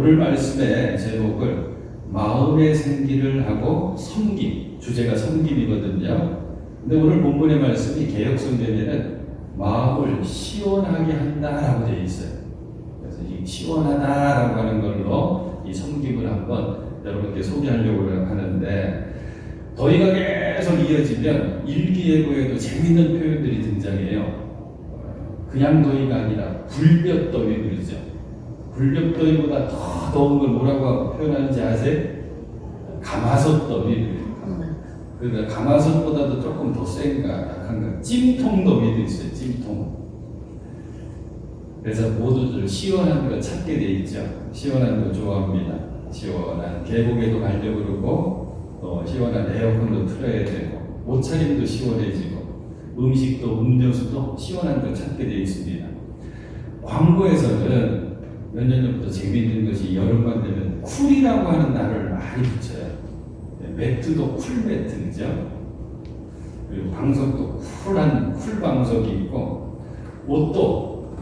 오늘 말씀의 제목을 마음의 생기를 하고 섬김, 주제가 섬김이거든요. 근데 오늘 본문의 말씀이 개역성경에는 마음을 시원하게 한다라고 되어 있어요. 그래서 이 시원하다라고 하는 걸로 이 섬김을 한번 여러분께 소개하려고 하는데, 더위가 계속 이어지면 일기예보에도 재밌는 표현들이 등장해요. 그냥 더위가 아니라 불볕더위 그러죠. 불볕더위보다 더 더운 걸 뭐라고 표현하는지 아세요? 가마솥더위. 그러니까 가마솥보다도 조금 더 센가 약한가 찜통더위도 있어요. 찜통. 그래서 모두들 시원한 거 찾게 돼 있죠. 시원한 거 좋아합니다. 시원한 계곡에도 가려고 그러고 또 시원한 에어컨도 틀어야 되고 옷차림도 시원해지고 음식도 음료수도 시원한 거 찾게 되어 있습니다. 광고에서는 몇 년 전부터 재미있는 것이 여름만 되면 쿨이라고 하는 단어를 많이 붙여요. 매트도 쿨 매트, 그죠? 그리고 방석도 쿨한 쿨 방석이 있고, 옷도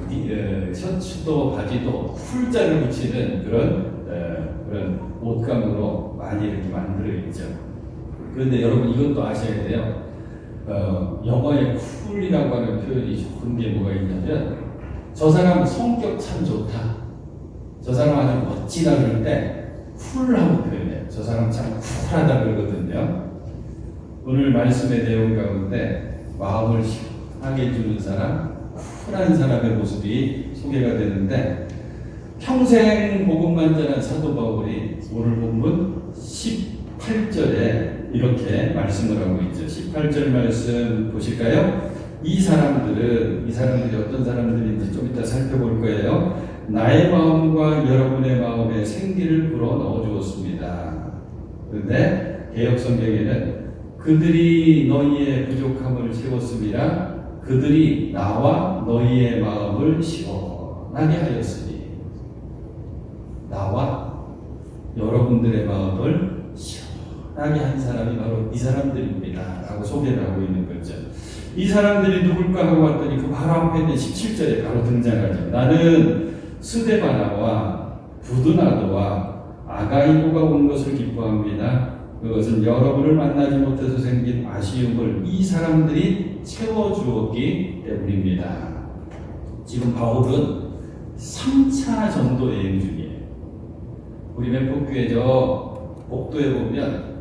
셔츠도 바지도 쿨자를 붙이는 그런 옷감으로 많이 이렇게 만들어 있죠. 그런데 여러분 이것도 아셔야 돼요. 영어에 쿨이라고 하는 표현이 좋은 게 뭐가 있냐면, 저 사람 성격 참 좋다, 저 사람 아주 멋지다 그럴 때 쿨하고 표현해요. 저 사람 참 쿨하다 그러거든요. 오늘 말씀의 내용 가운데 마음을 시원하게 해주는 사람, 쿨한 사람의 모습이 소개가 되는데, 평생 복음만 전한 사도 바울이 오늘 본문 18절에 이렇게 말씀을 하고 있죠. 18절 말씀 보실까요? 이 사람들이 어떤 사람들인지 좀 이따 살펴볼 거예요. 나의 마음과 여러분의 마음에 생기를 불어 넣어 주었습니다. 그런데 개역성경에는 그들이 너희의 부족함을 채웠습니다. 그들이 나와 너희의 마음을 시원하게 하였으니, 나와 여러분들의 마음을 시원하게 한 사람이 바로 이 사람들입니다 라고 소개를 하고 있는 거죠. 이 사람들이 누굴까 하고 봤더니 그 바로 앞에 있는 17절에 바로 등장하죠. 나는 스데바나와 부드나도와 아가이고가 온 것을 기뻐합니다. 그것은 여러분을 만나지 못해서 생긴 아쉬움을 이 사람들이 채워주었기 때문입니다. 지금 바울은 3차 전도 여행 중이에요. 우리 맹폭교회 저 복도에 보면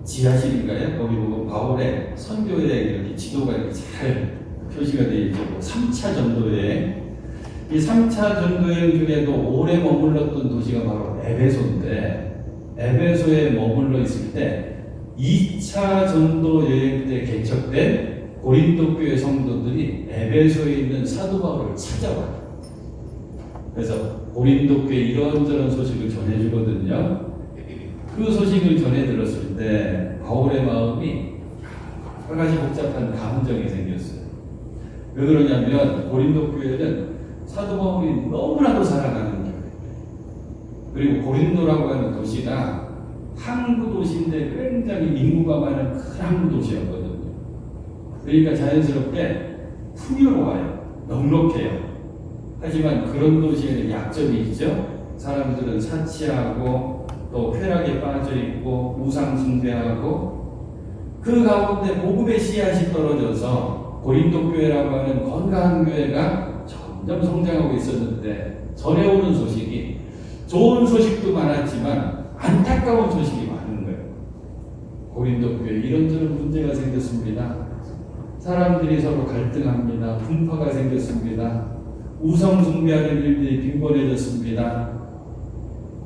지하실인가요? 거기 보면 바울의 선교여행 이렇게 지도가 이렇게 잘 표시가 되어 있죠. 3차 전도여행. 이 3차 전도여행 중에도 오래 머물렀던 도시가 바로 에베소인데, 에베소에 머물러 있을 때 2차 전도 여행 때 개척된 고린도 교회 성도들이 에베소에 있는 사도 바울을 찾아와요. 그래서 고린도 교회 이런저런 소식을 전해주거든요. 그 소식을 전해 들었을 때 바울의 마음이 여러 가지 복잡한 감정이 생겼어요. 왜 그러냐면 고린도 교회는 사도 바울이 너무나도 사랑하는 교회, 그리고 고린도라고 하는 도시가 항구 도시인데 굉장히 인구가 많은 큰 항구 도시였거든요. 그러니까 자연스럽게 풍요로워요. 넉넉해요. 하지만 그런 도시에는 약점이 있죠. 사람들은 사치하고 또 쾌락에 빠져있고 우상 숭배하고, 그 가운데 복음의 씨앗이 떨어져서 고린도 교회라고 하는 건강한 교회가 점점 성장하고 있었는데, 전해오는 소식이 좋은 소식도 많았지만 안타까운 소식이 많은 거예요. 고린도 교회 이런저런 문제가 생겼습니다. 사람들이 서로 갈등합니다. 분파가 생겼습니다. 우상 숭배하는 일들이 빈번해졌습니다.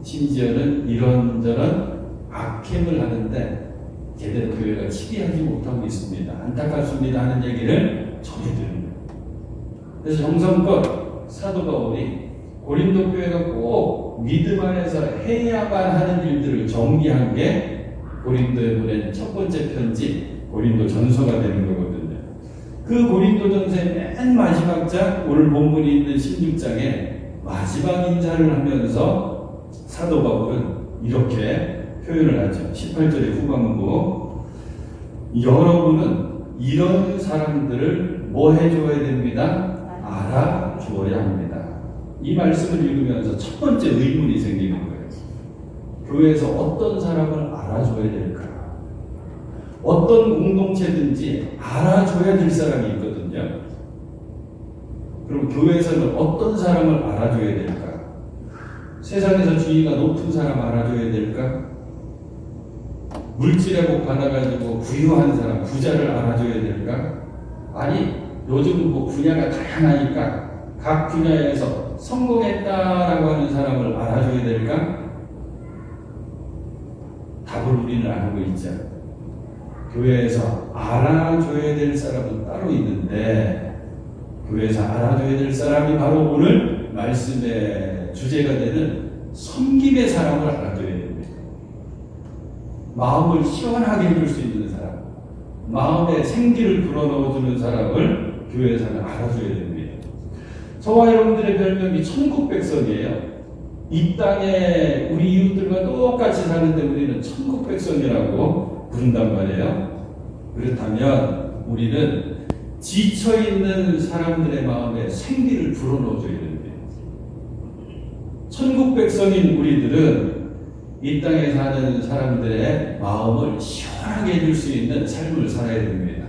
심지어는 이런저런 악행을 하는데 제대로 교회가 치비하지 못하고 있습니다. 안타깝습니다 하는 얘기를 전해드립니다. 그래서 정성껏 사도 바울이 고린도 교회가 꼭 믿음 안에서 해야만 하는 일들을 정리한 게 고린도에 보낸 첫 번째 편지 고린도 전서가 되는 거거든요. 그 고린도 전서의 맨 마지막 장, 오늘 본문이 있는 16장에 마지막 인사를 하면서 사도 바울은 이렇게 표현을 하죠. 18절의 후반부, 여러분은 이런 사람들을 뭐 해줘야 됩니다? 알아주어야 합니다. 이 말씀을 읽으면서 첫 번째 의문이 생기는 거예요. 교회에서 어떤 사람을 알아줘야 될까? 어떤 공동체든지 알아줘야 될 사람이 있거든요. 그럼 교회에서는 어떤 사람을 알아줘야 될까? 세상에서 주의가 높은 사람 알아줘야 될까? 물질의 복 받아가지고 부유한 사람, 부자를 알아줘야 될까? 아니, 요즘 뭐 분야가 다양하니까 각 분야에서 성공했다라고 하는 사람을 알아줘야 될까? 답을 우리는 알고 있죠. 교회에서 알아줘야 될 사람은 따로 있는데, 교회에서 알아줘야 될 사람이 바로 오늘 말씀의 주제가 되는 섬김의 사람을 알아줘야 됩니다. 마음을 시원하게 해줄 수 있는 사람, 마음에 생기를 불어넣어주는 사람을 교회에서는 알아줘야 됩니다. 저와 여러분들의 별명이 천국 백성이에요. 이 땅에 우리 이웃들과 똑같이 사는데 우리는 천국 백성이라고 부른단 말이에요. 그렇다면 우리는 지쳐있는 사람들의 마음에 생기를 불어넣어줘야 됩니다. 천국 백성인 우리들은 이 땅에 사는 사람들의 마음을 시원하게 해줄 수 있는 삶을 살아야 됩니다.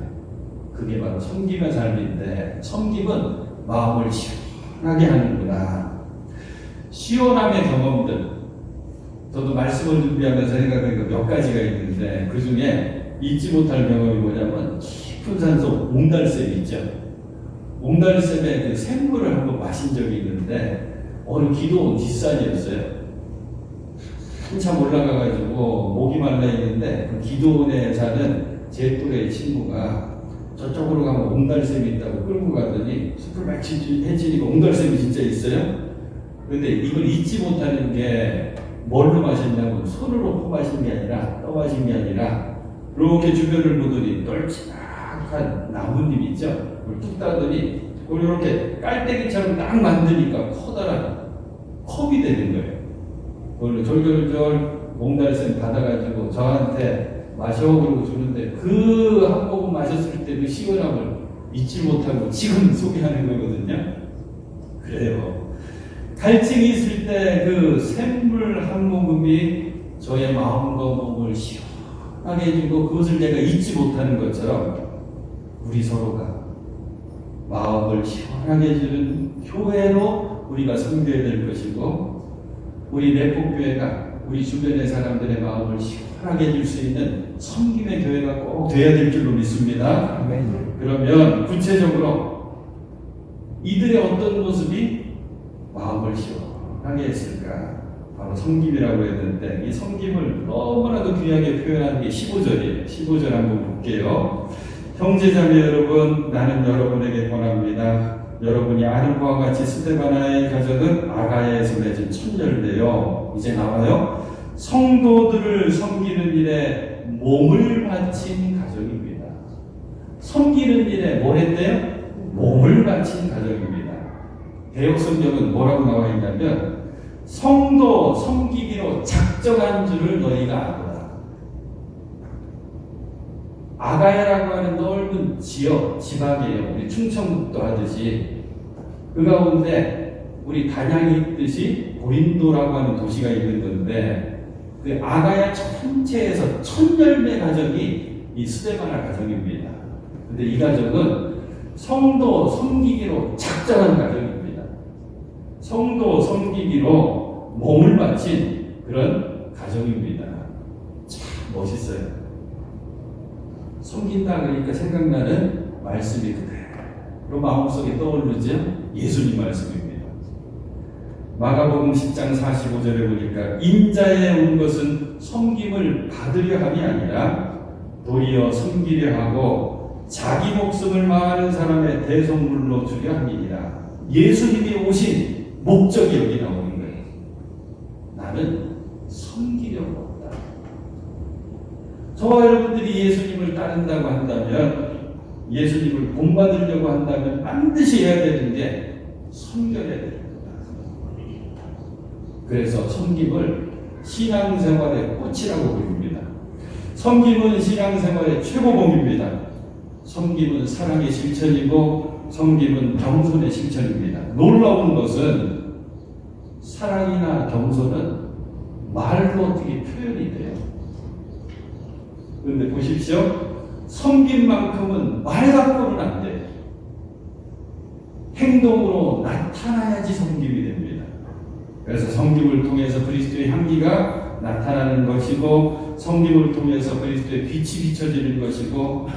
그게 바로 섬김의 삶인데, 섬김은 마음을 시원하게 하는구나. 시원함의 경험들, 저도 말씀을 준비하면서 생각하니까 몇 가지가 있는데, 그 중에 잊지 못할 경험이 뭐냐면 깊은 산속 옹달샘이 있죠. 옹달샘의 그 샘물을 한번 마신 적이 있는데, 어느 기도원 뒷산이었어요. 한참 올라가가지고 목이 말라 있는데, 그 기도원에 사는 제 또래 친구가 저쪽으로 가면 옹달샘이 있다고 끌고 가더니 숲을 막 헤치니까 옹달샘이 진짜 있어요. 그런데 이걸 잊지 못하는 게 뭘로 마셨냐면 손으로 퍼마신 게 아니라 떠마신 게 아니라 이렇게 주변을 보더니 널찍한 나뭇잎 있죠? 그걸 뚝 따더니 그걸 이렇게 깔때기처럼 딱 만드니까 커다란 컵이 되는 거예요. 그걸 졸졸졸 몽달샘 받아가지고 저한테 마셔 그러고 주는데, 그 한 모금 마셨을 때 그 시원함을 잊지 못하고 지금 소개하는 거거든요. 그래요. 갈증이 있을 때 그 샘물 한 모금이 저의 마음과 몸을 시원하게 해주고 그것을 내가 잊지 못하는 것처럼, 우리 서로가 마음을 시원하게 해주는 교회로 우리가 섬겨야 될 것이고, 우리 내포교회가 우리 주변의 사람들의 마음을 시원하게 해줄 수 있는 섬김의 교회가 꼭 돼야 될 줄로 믿습니다. 그러면 구체적으로 이들의 어떤 모습이 마음을 시원하게 했을까? 바로 섬김이라고 했는데, 이 섬김을 너무나도 귀하게 표현하는 게 15절이에요. 15절 한번 볼게요. 형제자매 여러분, 나는 여러분에게 권합니다. 여러분이 아는 바와 같이 스데바나의 가족은 아가야에서 맺은 천열대요. 이제 나와요. 성도들을 섬기는 일에 몸을 바친 가정입니다. 섬기는 일에 뭘 했대요? 몸을 바친 가정입니다. 대역성경은 뭐라고 나와 있냐면, 성도 섬기기로 작정한 줄을 너희가 알아라. 아가야라고 하는 넓은 지역, 지방이에요. 우리 충청북도 하듯이. 그 가운데 우리 단양이 있듯이 고린도라고 하는 도시가 있는 건데, 그 아가야 전체에서 1000열매 가정이 이 스데바나 가정입니다. 근데 이 가정은 성도 섬기기로 작정한 가정입니다. 성도 섬기기로 몸을 바친 그런 가정입니다. 참 멋있어요. 섬긴다 그러니까 생각나는 말씀이 그대로 마음속에 떠오르죠. 예수님 말씀입니다. 마가복음 10장 45절에 보니까 인자에 온 것은 섬김을 받으려 함이 아니라 도리어 섬기려 하고 자기 목숨을 망하는 사람의 대속물로 주려 함이니라. 예수님이 오신 목적이 여기 나오는 거예요. 나는 섬기려고 왔다. 저와 여러분들이 예수님을 따른다고 한다면, 예수님을 본받으려고 한다면 반드시 해야 되는 게 섬겨야 됩니다. 그래서 섬김을 신앙생활의 꽃이라고 부릅니다. 섬김은 신앙생활의 최고봉입니다. 섬김은 사랑의 실천이고 섬김은 겸손의 실천입니다. 놀라운 것은 사랑이나 겸손은 말로 어떻게 표현이 돼요. 그런데 보십시오. 섬김만큼은 말 갖고는 안 돼요. 행동으로 나타나야지 섬김이 됩니다. 그래서 섬김을 통해서 그리스도의 향기가 나타나는 것이고, 섬김을 통해서 그리스도의 빛이 비춰지는 것이고,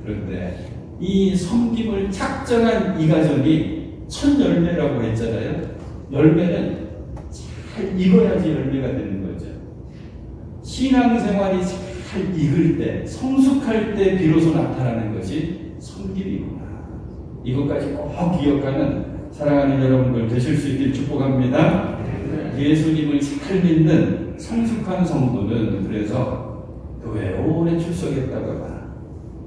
그런데 이 섬김을 작정한 이 가정이 첫 열매라고 했잖아요. 열매는 잘 익어야지 열매가 되는 거죠. 신앙생활이 잘 익을 때, 성숙할 때 비로소 나타나는 것이 섬김이구나. 이것까지 꼭 기억하는 사랑하는 여러분들 되실 수 있길 축복합니다. 예수님을 잘 믿는 성숙한 성도는 그래서 교회에 오래 출석했다거나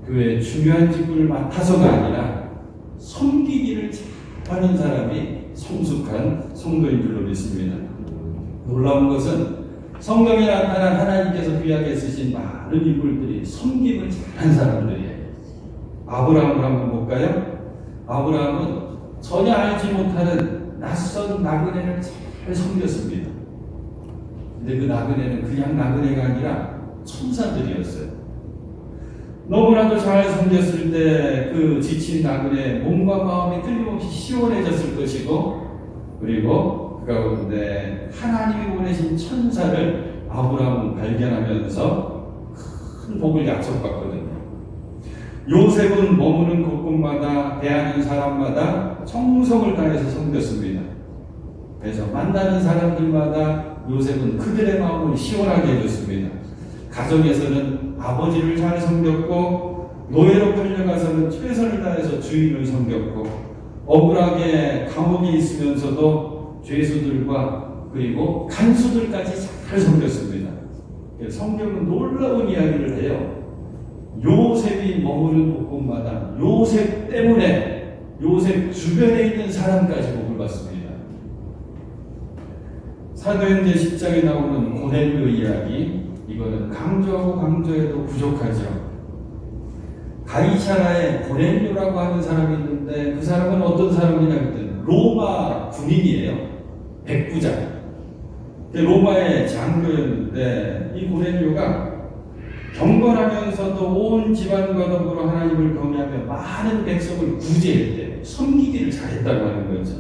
교회에 중요한 직분을 맡아서가 아니라 섬기기를 잘하는 사람이 성숙한 성도인 줄로 믿습니다. 놀라운 것은 성경에 나타난 하나님께서 귀하게 쓰신 많은 인물들이 섬김을 잘한 사람들이에요. 아브라함을 한번 볼까요? 아브라함은 전혀 알지 못하는 낯선 나그네를 잘 섬겼습니다. 근데 그 나그네는 그냥 나그네가 아니라 천사들이었어요. 너무나도 잘 섬겼을 때 그 지친 나그네 몸과 마음이 틀림없이 시원해졌을 것이고, 그리고 그 가운데 하나님이 보내신 천사를 아브라함은 발견하면서 큰 복을 약속받거든요. 요셉은 머무는 곳곳마다 대하는 사람마다 정성을 다해서 섬겼습니다. 그래서 만나는 사람들마다 요셉은 그들의 마음을 시원하게 해줬습니다. 가정에서는 아버지를 잘 섬겼고, 노예로 팔려가서는 최선을 다해서 주인을 섬겼고, 억울하게 감옥에 있으면서도 죄수들과 그리고 간수들까지 잘 섬겼습니다. 성경은 놀라운 이야기를 해요. 요셉이 머무는 곳곳마다 요셉 때문에 요셉 주변에 있는 사람까지 복을 받습니다. 사도행전 10장에 나오는 고넬료 이야기, 이거는 강조하고 강조해도 부족하죠. 가이사라에 고넬료라고 하는 사람이 있는데 그 사람은 어떤 사람이냐 그랬더니 로마 군인이에요. 백부장. 로마의 장교였는데 이 고넬료가 경건하면서도 온 집안과 더불어 하나님을 경외하며 많은 백성을 구제했대요. 섬기기를 잘했다고 하는 거죠.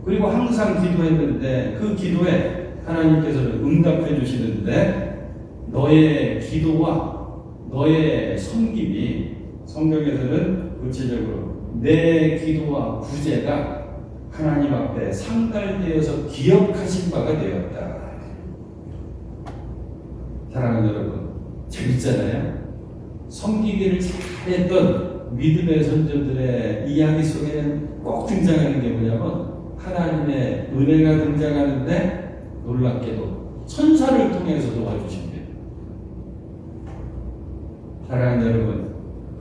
그리고 항상 기도했는데 그 기도에 하나님께서는 응답해 주시는데, 너의 기도와 너의 섬김이 성경에서는 구체적으로 내 기도와 구제가 하나님 앞에 상달되어서 기억하신 바가 되었다. 사랑하는 여러분, 재밌잖아요. 섬기기를 잘했던 믿음의 선조들의 이야기 속에는 꼭 등장하는 게 뭐냐면 하나님의 은혜가 등장하는데 놀랍게도 천사를 통해서 도와주십니다. 사랑하는 여러분,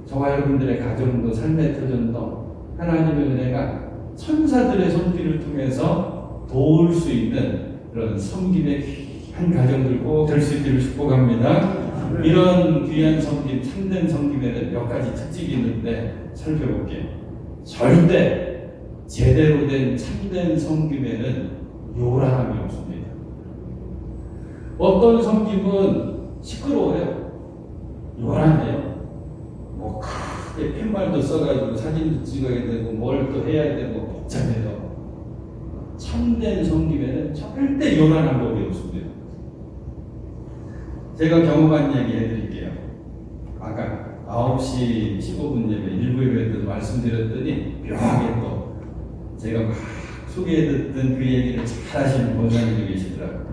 저와 여러분들의 가정도 삶의 터전도 하나님의 은혜가 천사들의 손길을 통해서 도울 수 있는 그런 섬김의 귀한 가정들 꼭 될 수 있기를 축복합니다. 이런 귀한 섬김, 참된 섬김에는 몇 가지 특징이 있는데 살펴볼게요. 절대 제대로 된 참된 섬김에는 요란함이 없습니다. 어떤 섬김은 시끄러워요. 요란해요. 뭐 크게 팻말도 써가지고 사진도 찍어야 되고 뭘 또 해야 되고 복잡해요. 참된 섬김에는 절대 요란한 법이 없습니다. 제가 경험한 얘기 해드릴게요. 아까 9시 15분 예배, 일부 예배 때도 말씀드렸더니 묘하게 또 제가 막 소개해듣던 그 얘기를 잘 하시는 권사님이 계시더라고요.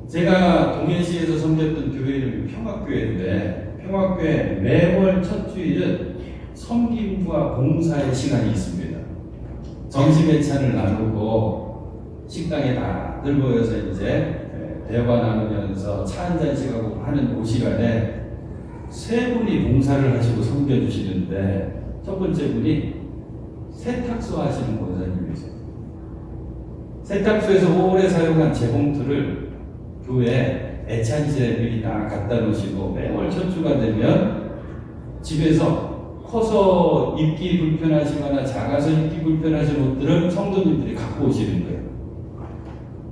제가 동해시에서 섬겼던 교회 이름이 평화교회인데, 평화교회 매월 첫 주일은 섬김과 봉사의 시간이 있습니다. 점심 회찬을 나누고 식당에 다들 모여서 이제 대화 나누면서 차 한잔씩 하고 하는 그 시간에 세 분이 봉사를 하시고 섬겨주시는데, 첫 번째 분이 세탁소 하시는 권사님이세요. 세탁소에서 오래 사용한 재봉틀을 교회 애찬실에 미리 다 갖다 놓으시고 매월 첫 주가 되면 집에서 커서 입기 불편하시거나 작아서 입기 불편하신 옷들은 성도님들이 갖고 오시는 거예요.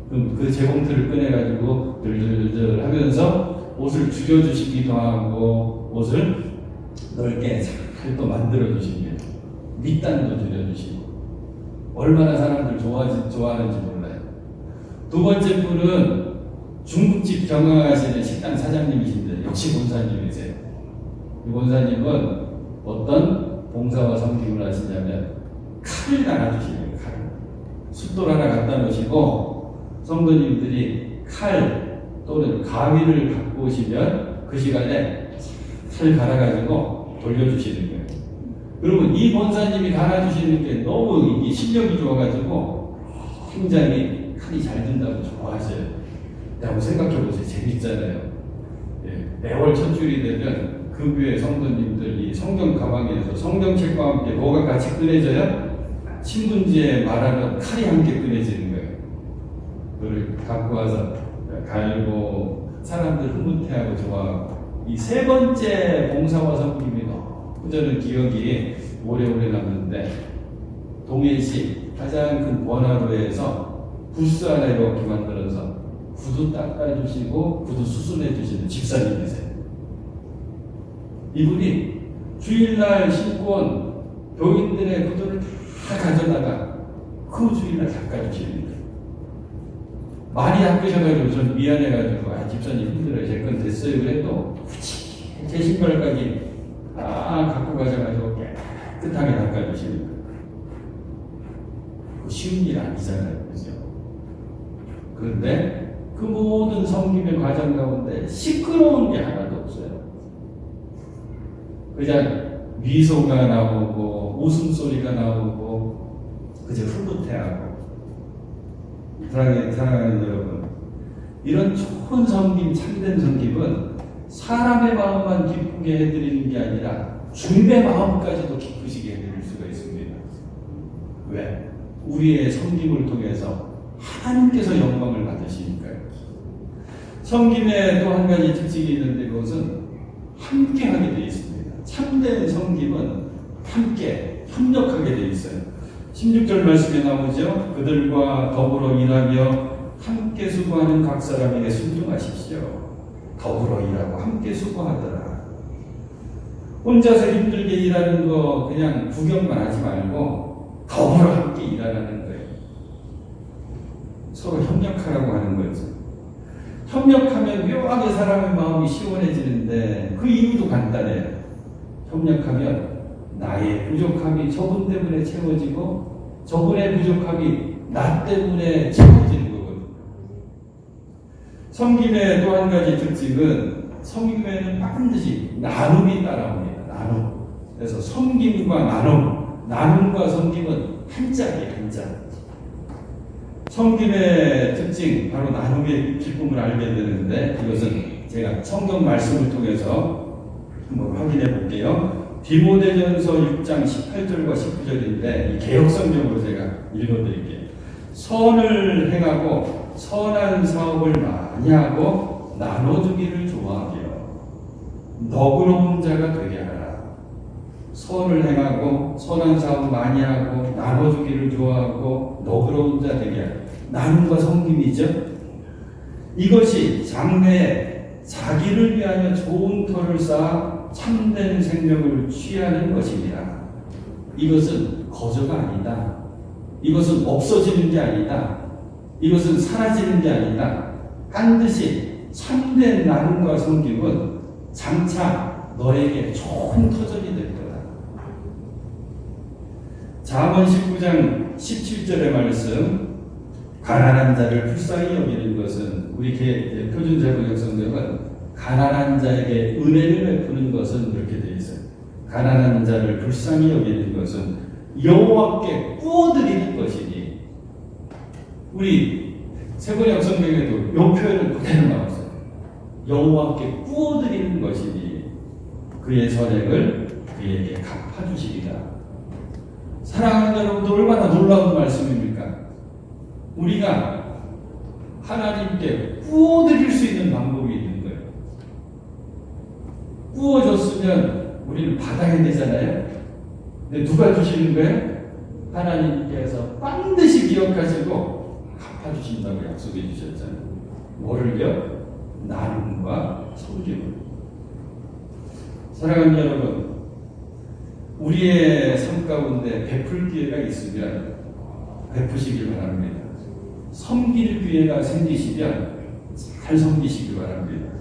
그럼 그 재봉틀을 꺼내가지고 들들들 하면서 옷을 줄여주시기도 하고 옷을 넓게 잘 또 만들어주시고요. 밑단도 줄여주시고 얼마나 사람들 좋아하는지 몰라요. 두 번째 분은 중국집 경영하시는 식당 사장님이신데 역시 권사님이세요. 이 권사님은 어떤 봉사와 섬김을 하시냐면 칼을 달아주시는 거예요. 칼. 숫돌 하나 갖다 놓으시고 성도님들이 칼 또는 가위를 갖고 오시면 그 시간에 칼 갈아가지고 돌려주시는 거예요. 그러면 이 권사님이 갈아주시는 게 너무 이게 실력이 좋아가지고 굉장히 칼이 잘 든다고 좋아하셔요. 한번 생각해보세요. 재밌잖아요. 예, 매월 첫 줄이 되면 그 교회 성도님들이 성경 가방에서 성경책과 함께 뭐가 같이 꺼내져요? 신문지에 말하는 칼이 함께 꺼내지는 거예요. 그걸 갖고 와서 갈고 사람들 흐뭇해하고 좋아하고 이 세 번째 봉사와 섬김이 너무 저는 기억이 오래오래 남는데 동해시 가장 큰 번화로에서 부스 하나 이렇게 만들어서 구두 닦아주시고 구두 수순해주시는 집사님이세요. 이분이 주일날 신고 온 교인들의 구두를 다 가져다가 그 주일날 닦아주시는 거예요. 많이 닦으셔가지고 전 미안해가지고 집사님 힘들어요. 제 건 됐어요. 그래도 제 신발까지 다 갖고 가셔가지고 깨끗하게 닦아주시는 거예요. 쉬운 일 아니잖아요. 그죠? 그런데 그 모든 섬김의 과정 가운데 시끄러운 게 하나도 없어요. 그냥 미소가 나오고 웃음소리가 나오고 그저 흐뭇해하고 사랑하는 여러분, 이런 좋은 섬김, 참된 섬김은 사람의 마음만 기쁘게 해드리는 게 아니라 주님의 마음까지도 기쁘시게 해드릴 수가 있습니다. 왜? 우리의 섬김을 통해서 하나님께서 영광을 받으시니까요. 섬김에 또 한 가지 특징이 있는데 그것은 함께 하게 되어 있습니다. 참된 섬김은 함께 협력하게 되어 있어요. 16절 말씀에 나오죠. 그들과 더불어 일하며 함께 수고하는 각 사람에게 순종하십시오. 더불어 일하고 함께 수고하더라. 혼자서 힘들게 일하는 거 그냥 구경만 하지 말고 더불어 함께 일하라는 거예요. 서로 협력하라고 하는 거죠. 협력하면 묘하게 사람의 마음이 시원해지는데 그 이유도 간단해요. 협력하면 나의 부족함이 저분 때문에 채워지고 저분의 부족함이 나 때문에 채워지는 거거든요. 섬김의 또 한 가지 특징은 섬김에는 반드시 나눔이 따라옵니다. 나눔. 그래서 섬김과 나눔, 나눔과 섬김은 한 짝이에요. 한 짝. 섬김의 특징, 바로 나눔의 기쁨을 알게 되는데 이것은 제가 성경 말씀을 통해서 한번 확인해 볼게요. 디모데전서 6장 18절과 19절인데 이 개역성경으로 제가 읽어드릴게요. 선을 행하고 선한 사업을 많이 하고 나눠주기를 좋아하며 너그러운 자가 되게 하라. 선을 행하고 선한 사업을 많이 하고 나눠주기를 좋아하고 너그러운 자 되게 하라. 나눔과 섬김이죠. 이것이 장래에 자기를 위하여 좋은 터를 쌓아 참된 생명을 취하는 것입니다. 이것은 거저가 아니다. 이것은 없어지는 게 아니다. 이것은 사라지는 게 아니다. 반드시 참된 나눔과 섬김은 장차 너에게 좋은 터전이 될 거다. 잠언 19장 17절의 말씀, 가난한 자를 불쌍히 여기는 것은 우리 표준제국역 성경은 가난한 자에게 은혜를 베푸는 것은 이렇게 되어 있어요. 가난한 자를 불쌍히 여기는 것은 여호와께 구워드리는 것이니. 우리 세번역 성경에도 이 표현을 그대로 나왔어요. 여호와께 구워드리는 것이니 그의 선행을 그에게 갚아주시리라. 사랑하는 여러분들, 얼마나 놀라운 말씀입니까? 우리가 하나님께 구워드릴 수 있는 방법이 있는 거예요. 구워줬으면 우리는 받아야 되잖아요. 근데 누가 주시는 거예요? 하나님께서 반드시 기억하시고 갚아주신다고 약속해 주셨잖아요. 뭐를요? 나눔과 섬김을. 사랑하는 여러분, 우리의 삶 가운데 베풀 기회가 있으면 베푸시길 바랍니다. 섬길 기회가 생기시면 잘 섬기시길 바랍니다.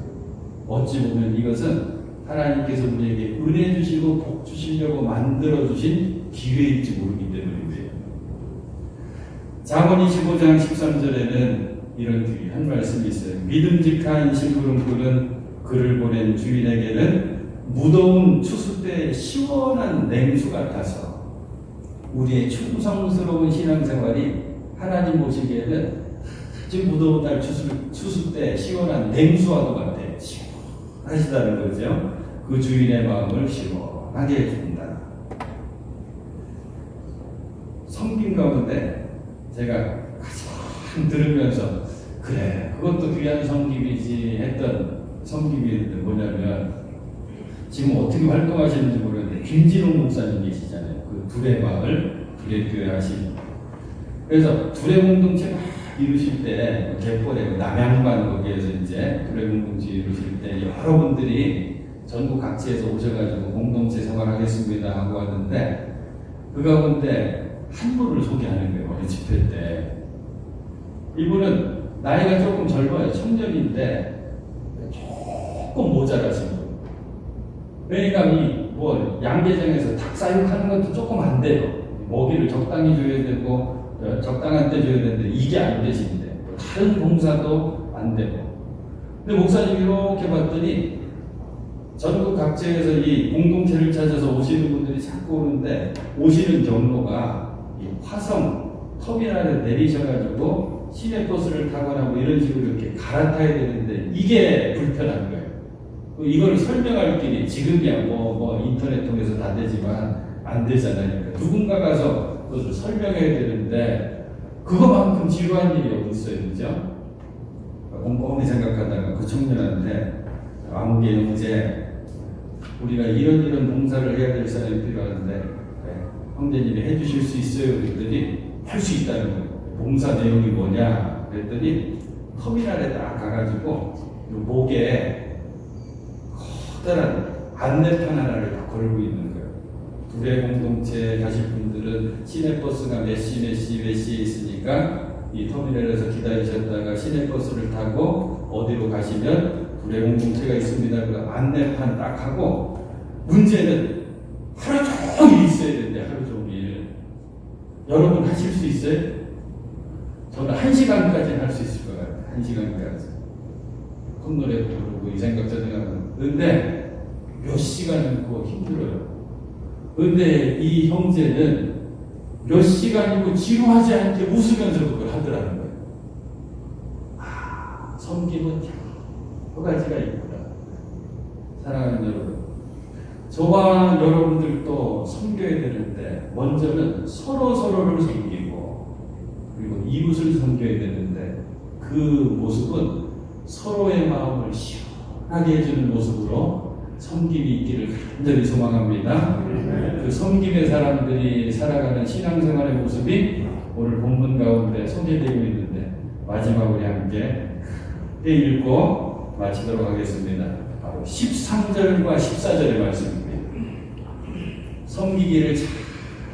어찌 보면 이것은 하나님께서 우리에게 은혜 주시고 복 주시려고 만들어 주신 기회일지 모르기 때문인데요. 잠언 25장 13절에는 이런 한 말씀이 있어요. 믿음직한 심부름꾼은 그를 보낸 주인에게는 무더운 추수 때 시원한 냉수 같아서 우리의 충성스러운 신앙생활이 하나님 보시기에는 아주 무더운 날 추수 때 시원한 냉수와도 같아요. 시원하시다는 거죠. 그 주인의 마음을 시원하게 해준다. 섬김 가운데 제가 가장 들으면서 그래 그것도 귀한 섬김이지 했던 섬김이 뭐냐면 지금 어떻게 활동하시는지 모르겠는데 김진홍 목사님 계시잖아요. 그 두레마을 두레교회 하시는. 그래서 두레 공동체 막 이루실 때 갯벌에 남양반 거기에서 이제 두레 공동체 이루실 때 여러분들이 전국 각지에서 오셔가지고 공동체 생활하겠습니다 하고 왔는데 그 가운데 한 분을 소개하는 거예요. 어느 집회 때. 이분은 나이가 조금 젊어요. 청년인데 조금 모자라신 분. 그러니까 뭐 양계장에서 닭 사육하는 것도 조금 안 돼요. 먹이를 적당히 줘야 되고 적당한 때 줘야 되는데 이게 안 되시는데 다른 봉사도 안 되고. 근데 목사님 이렇게 봤더니 전국 각지에서 이 공동체를 찾아서 오시는 분들이 자꾸 오는데 오시는 경로가 이 화성 터미널에 내리셔가지고 시내버스를 타거나 뭐 이런 식으로 이렇게 갈아타야 되는데 이게 불편한 거예요. 이걸 설명할 길이 지금이야 뭐 인터넷 통해서 다 되지만 안 되잖아요. 누군가 가서 그것을 설명해야 되는데 그거만큼 지루한 일이 어디 있어요, 그죠? 꼼꼼히 생각하다가 그 청년한테 아무개 형제 우리가 이런 봉사를 해야 될 사람이 필요한데 네, 형제님이 해주실 수 있어요? 그랬더니 할 수 있다는 거예요. 봉사 내용이 뭐냐? 그랬더니 터미널에 딱 가가지고 목에 커다란 안내판 하나를 딱 걸고 있는 거예요. 두레 공동체 가실 분들은 시내버스가 몇 시에 있으니까 이 터미널에서 기다리셨다가 시내버스를 타고 어디로 가시면 두레 공동체가 있습니다. 그 안내판 딱 하고 문제는 하루 종일 있어야 되는데 하루 종일 여러분 하실 수 있어요? 저는 1시간까지는 할 수 있을 것 같아요. 1시간까지 콧노래 부르고 이 생각 저 생각 근데 몇 시간은 그거 힘들어요. 근데 이 형제는 몇 시간이고 지루하지 않게 웃으면서 그걸 하더라는 거예요. 아, 섬김은 여러 가지가 있구나. 사랑하는 여러분, 저와 여러분들도 섬겨야 되는데 먼저는 서로를 섬기고 그리고 이웃을 섬겨야 되는데 그 모습은 서로의 마음을 시원하게 해주는 모습으로 섬김이 있기를 간절히 소망합니다. 그 섬김의 사람들이 살아가는 신앙생활의 모습이 오늘 본문 가운데 소개되고 있는데 마지막으로 함께 읽고 마치도록 하겠습니다. 바로 13절과 14절의 말씀입니다. 섬기기를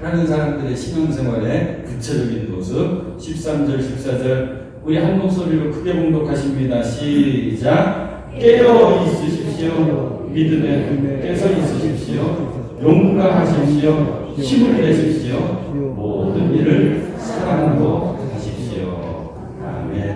잘하는 사람들의 신앙생활의 구체적인 모습 13절 14절 우리 한 목소리로 크게 봉독하십니다. 시작. 깨어 있으십시오. 믿음에 깨서 있으십시오. 용감하십시오. 힘을 내십시오. 모든 일을 사랑으로